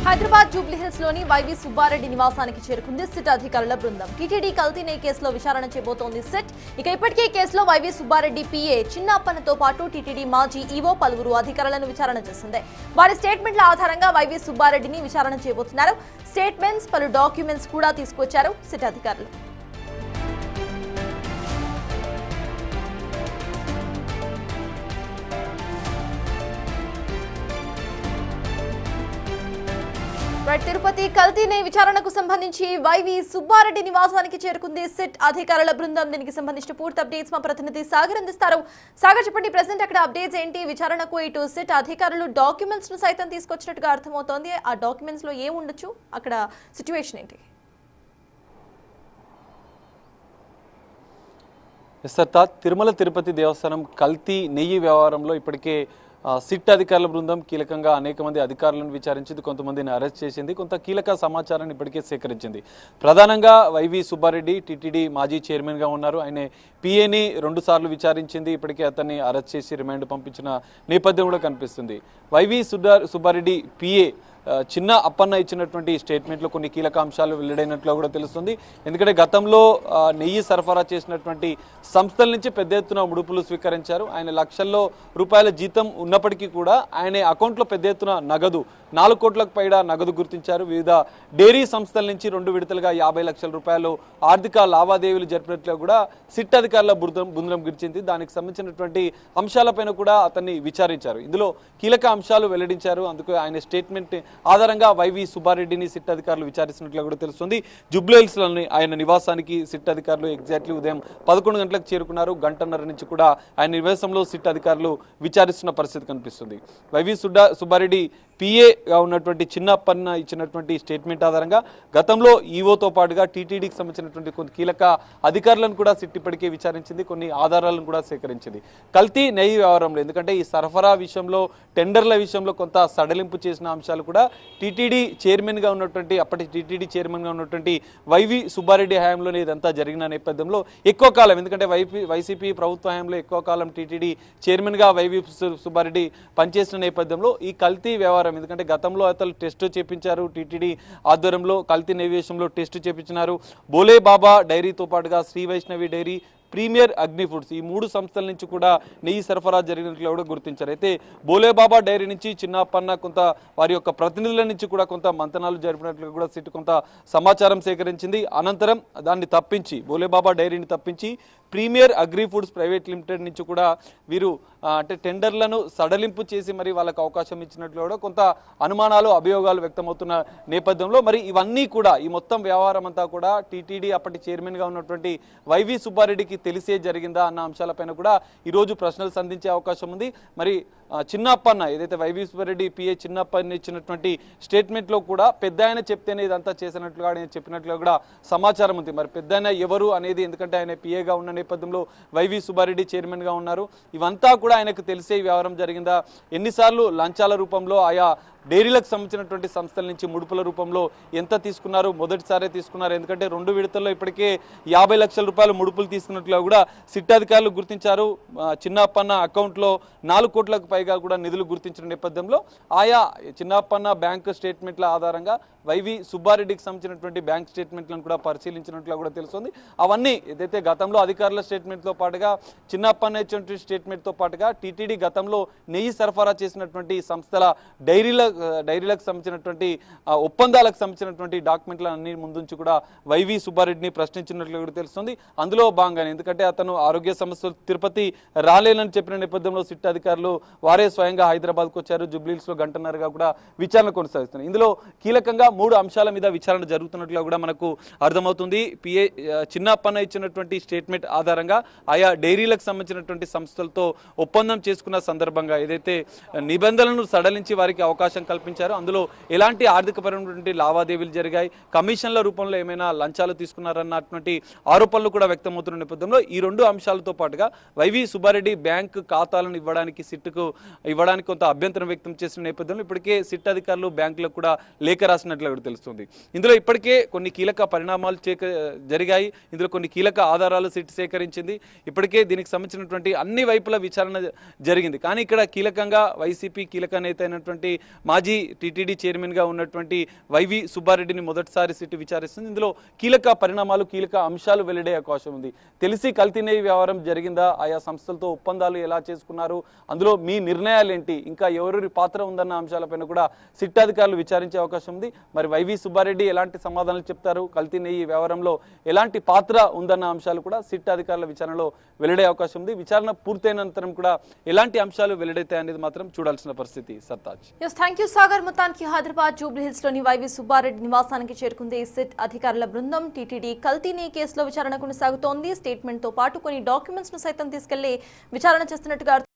హైదరాబాద్ జూబ్లీహిల్స్ లోని వైవి సుబ్బారెడ్డి నివాసానికి చేరుకుంది సిట్ అధికారుల బృందం. టీటీడీ కల్తీ కేసులో విచారణ చేయబోతోంది సిట్. ఇక ఇప్పటికే కేసులో వైవి సుబ్బారెడ్డి పిఏ చిన్నప్పన్నతో పాటు టీటీడీ మాజీ ఈవో పలువురు అధికారులను విచారణ చేసింది. వారి స్టేట్మెంట్ల ఆధారంగా వైవి సుబ్బారెడ్డిని విచారణ చేయబోతున్నారు. స్టేట్మెంట్స్, పలు డాక్యుమెంట్స్ కూడా తీసుకొచ్చారు సిట్ అధికారులు. తిరుపతి కల్తీ విచారణకు సంబంధించి వైవి సుబ్బారెడ్డి నివాసానికి చేరుకుంది సిట్ అధికారుల బృందం. దీనికి సంబంధించిన పూర్తి అప్డేట్స్ మా ప్రతినిధి సాగర్ అందిస్తారు. సాగర్, చెప్పండి, ప్రెసెంట్ అక్కడ అప్డేట్స్ ఏంటి? విచారణకు ఇటు సిట్ అధికారులు డాక్యుమెంట్స్ ను సైతం తీసుకొచ్చినట్టుగా అర్థమవుతోంది. ఆ డాక్యుమెంట్స్ లో ఏముండొచ్చు, అక్కడ సిచ్యువేషన్ ఏంటి? తిరుమల తిరుపతి దేవస్థానం కల్తీ నెయ్యి వ్యవహారంలో ఇప్పటికే సిట్ అధికారుల బృందం కీలకంగా అనేక మంది అధికారులను విచారించింది, కొంతమందిని అరెస్ట్ చేసింది, కొంత కీలక సమాచారాన్ని ఇప్పటికే సేకరించింది. ప్రధానంగా వైవి సుబ్బారెడ్డి టీటీడీ మాజీ చైర్మన్గా ఉన్నారు. ఆయన పిఏని 2 సార్లు విచారించింది. ఇప్పటికే అతన్ని అరెస్ట్ చేసి రిమాండ్ పంపించిన నేపథ్యం కూడా కనిపిస్తుంది. వైవి సుబ్బారెడ్డి పిఏ చిన్న అప్పన్న ఇచ్చినటువంటి స్టేట్మెంట్లో కొన్ని కీలక అంశాలు వెల్లడైనట్లు కూడా తెలుస్తుంది. ఎందుకంటే గతంలో నెయ్యి సరఫరా చేసినటువంటి సంస్థల నుంచి పెద్ద ఎత్తున ముడుపులు స్వీకరించారు. ఆయన లక్షల్లో రూపాయల జీతం ఉన్నప్పటికీ కూడా ఆయన అకౌంట్లో పెద్ద ఎత్తున నగదు 4 కోట్లకు పైగా నగదు గుర్తించారు. వివిధ డైరీ సంస్థల నుంచి 2 విడతలుగా 50 లక్షల రూపాయలు ఆర్థిక లావాదేవీలు జరిపినట్లు కూడా సిట్ అధికారుల బృందం గుర్తించింది. దానికి సంబంధించినటువంటి అంశాలపైన కూడా అతన్ని విచారించారు. ఇందులో కీలక అంశాలు వెల్లడించారు. అందుకు ఆయన స్టేట్మెంట్ ఆధారంగా వైవి సుబ్బారెడ్డిని సిట్ అధికారులు విచారిస్తున్నట్లు కూడా తెలుస్తుంది. జూబ్లీహిల్స్లోని ఆయన నివాసానికి సిట్ అధికారులు ఎగ్జాక్ట్లీ ఉదయం 11 గంటలకు చేరుకున్నారు. గంటన్నర నుంచి కూడా ఆయన నివాసంలో సిట్ అధికారులు విచారిస్తున్న పరిస్థితి కనిపిస్తుంది. వైవి సుబ్బారెడ్డి పిఏగా ఉన్నటువంటి చిన్నప్పన్న ఇచ్చినటువంటి స్టేట్మెంట్ ఆధారంగా గతంలో ఈవోతో పాటుగా టీటీడీకి సంబంధించినటువంటి కొన్ని కీలక అధికారులను కూడా సిట్ ఇప్పటికే విచారించింది, కొన్ని ఆధారాలను కూడా సేకరించింది. కల్తీ నెయ్యి వ్యవహారంలో ఎందుకంటే ఈ సరఫరా విషయంలో, టెండర్ల విషయంలో కొంత సడలింపు చేసిన అంశాలు కూడా టీటీడీ చైర్మన్గా ఉన్నటువంటి అప్పటి టీటీడీ చైర్మన్గా ఉన్నటువంటి వైవి సుబ్బారెడ్డి హయాంలోనే ఇదంతా జరిగిన నేపథ్యంలో ఎక్కువ కాలం, ఎందుకంటే వైసీపీ ప్రభుత్వ హయాంలో ఎక్కువ కాలం టీటీడీ చైర్మన్గా వైవి సుబ్బారెడ్డి పనిచేసిన నేపథ్యంలో ఈ కల్తీ వ్యవహారం, ఎందుకంటే గతంలో అతను టెస్ట్ చేపించారు. టీటీడీ ఆధ్వర్యంలో కల్తీ నెయ్యి విషయంలో టెస్ట్ చేపించినారు. బోలే బాబా డైరీతో పాటుగా శ్రీ వైష్ణవి డైరీ, ప్రీమియర్ అగ్ని ఫుడ్స్, ఈ 3 సంస్థల నుంచి కూడా నెయ్యి సరఫరా జరిగినట్లు కూడా గుర్తించారు. అయితే బోలేబాబా డైరీ నుంచి చిన్నప్పన్న కొంత వారి యొక్క ప్రతినిధుల నుంచి కూడా కొంత మంతనాలు జరిపినట్లు కూడా సిట్ కొంత సమాచారం సేకరించింది. అనంతరం దాన్ని తప్పించి, బోలేబాబా డైరీని తప్పించి premier agri foods private limited నుంచి కూడా వీరు అంటే టెండర్లను సడలింపు చేసి మరి వాళ్ళకు అవకాశం ఇచ్చినట్లు కూడా కొంత అనుమానాలు, అభియోగాలు వ్యక్తమవుతున్న నేపథ్యంలో మరి ఇవన్నీ కూడా ఈ మొత్తం వ్యవహారం అంతా కూడా టీటీడీ అప్పటి చైర్మన్గా ఉన్నటువంటి వైవి సుబ్బారెడ్డికి తెలిసే జరిగిందా అన్న అంశాలపైన కూడా ఈరోజు ప్రశ్నలు సంధించే అవకాశం ఉంది. మరి చిన్నప్పన్న ఏదైతే వైవి సుబ్బారెడ్డి పిఏ చిన్నప్పన్న ఇచ్చినటువంటి స్టేట్మెంట్లో కూడా పెద్ద ఆయన చెప్తేనే ఇదంతా చేసినట్లుగా ఆయన చెప్పినట్లుగా కూడా సమాచారం ఉంది. మరి పెద్ద ఆయన ఎవరు అనేది, ఎందుకంటే ఆయన పిఏగా ఉన్న నేపథ్యంలో వైవి సుబ్బారెడ్డి చైర్మన్గా ఉన్నారు. ఇవంతా కూడా ఆయనకు తెలిసే వ్యవహారం జరిగిందా, ఎన్నిసార్లు లంచాల రూపంలో ఆయా డైరీలకు సంబంధించినటువంటి సంస్థల నుంచి ముడుపుల రూపంలో ఎంత తీసుకున్నారు, మొదటిసారే తీసుకున్నారు. ఎందుకంటే 2 విడతల్లో ఇప్పటికే 50 లక్షల రూపాయలు ముడుపులు తీసుకున్నట్లుగా కూడా సిట్ అధికారులు గుర్తించారు. చిన్నప్పన్న అకౌంట్లో 4 కోట్లకు పైగా కూడా నిధులు గుర్తించిన నేపథ్యంలో ఆయా చిన్నప్పన్న బ్యాంకు స్టేట్మెంట్ల ఆధారంగా వైవి సుబ్బారెడ్డికి సంబంధించినటువంటి బ్యాంక్ స్టేట్మెంట్లను కూడా పరిశీలించినట్లు కూడా తెలుస్తుంది. అవన్నీ ఏదైతే గతంలో అధికారుల స్టేట్మెంట్తో పాటుగా చిన్నప్పన్న ఇచ్చినటువంటి స్టేట్మెంట్తో పాటుగా టీటీడీ గతంలో నెయ్యి సరఫరా చేసినటువంటి సంస్థల డైరీలకు సంబంధించినటువంటి ఒప్పందాలకు సంబంధించినటువంటి డాక్యుమెంట్లన్నీ ముందుంచి కూడా వైవి సుబ్బారెడ్డిని ప్రశ్నించినట్లు కూడా తెలుస్తుంది. అందులో భాగంగానే ఎందుకంటే అతను ఆరోగ్య సమస్యలు తిరుపతి రాలేనని చెప్పిన నేపథ్యంలో సిట్ అధికారులు వారే స్వయంగా హైదరాబాద్కు వచ్చారు. జూబ్లీహిల్స్లో గంటన్నరగా కూడా విచారణ కొనసాగుతుంది. ఇందులో కీలకంగా 3 అంశాల మీద విచారణ జరుగుతున్నట్లుగా కూడా మనకు అర్థమవుతుంది. పిఏ చిన్నప్పన్న ఇచ్చినటువంటి స్టేట్మెంట్ ఆధారంగా ఆయా డైరీలకు సంబంధించినటువంటి సంస్థలతో ఒప్పందం చేసుకున్న సందర్భంగా ఏదైతే నిబంధనలను సడలించి వారికి అవకాశం కల్పించారు, అందులో ఎలాంటి ఆర్థికపరమైనటువంటి లావాదేవీలు జరిగాయి, కమిషన్ల రూపంలో ఏమైనా లంచాలు తీసుకున్నారన్నటువంటి ఆరోపణలు కూడా వ్యక్తమవుతున్న నేపథ్యంలో ఈ 2 అంశాలతో పాటుగా వైవి సుబ్బారెడ్డి బ్యాంకు ఖాతాలను సిట్కు ఇవ్వడానికి కొంత అభ్యంతరం వ్యక్తం చేసిన నేపథ్యంలో ఇప్పటికే సిట్ అధికారులు బ్యాంకులకు కూడా లేఖ రాసినట్లు తెలుస్తుంది. ఇందులో ఇప్పటికే కొన్ని కీలక పరిణామాలు జరిగాయి. ఇందులో కొన్ని కీలక ఆధారాలు సిట్ సేకరించింది. ఇప్పటికే దీనికి సంబంధించినటువంటి అన్ని వైపుల విచారణ జరిగింది. కానీ ఇక్కడ కీలకంగా వైసీపీ కీలక నేత అయినటువంటి మాజీ టీటీడీ చైర్మన్గా ఉన్నటువంటి వైవి సుబ్బారెడ్డిని మొదటిసారి సిట్ విచారిస్తుంది. ఇందులో కీలక పరిణామాలు, కీలక అంశాలు వెల్లడే అవకాశం ఉంది. తెలిసి కల్తీ నెయ్యి వ్యవహారం జరిగిందా, ఆయా సంస్థలతో ఒప్పందాలు ఎలా చేసుకున్నారు, అందులో మీ నిర్ణయాలు ఏంటి, ఇంకా ఎవరెవరి పాత్ర ఉందన్న అంశాలపైన కూడా సిట్ అధికారులు విచారించే అవకాశం ఉంది. మరి వైవి సుబ్బారెడ్డి ఎలాంటి సమాధానాలు చెప్తారు, కల్తీ నెయ్యి వ్యవహారంలో ఎలాంటి పాత్ర ఉందన్న అంశాలు కూడా సిట్ అధికారుల విచారణలో వెల్లడే అవకాశం ఉంది. విచారణ పూర్తయినంతరం కూడా ఎలాంటి అంశాలు వెల్లడైతాయి అనేది మాత్రం చూడాల్సిన పరిస్థితి. సర్తాజ్. Thank you Sagar. మొత్తానికి హైదరాబాద్ జూబ్లీ హిల్స్ లోని వైవి సుబ్బారెడ్డి నివాసానికి చేరుకుంది సిట్ అధికారుల బృందం. టీటీడీ కల్తీ నెయ్యి కేసులో విచారణ కొనసాగుతోంది. స్టేట్మెంట్ తో పాటు కొన్ని డాక్యుమెంట్స్ ను సైతం తీసుకెళ్లి విచారణ చేస్తున్నట్టుగా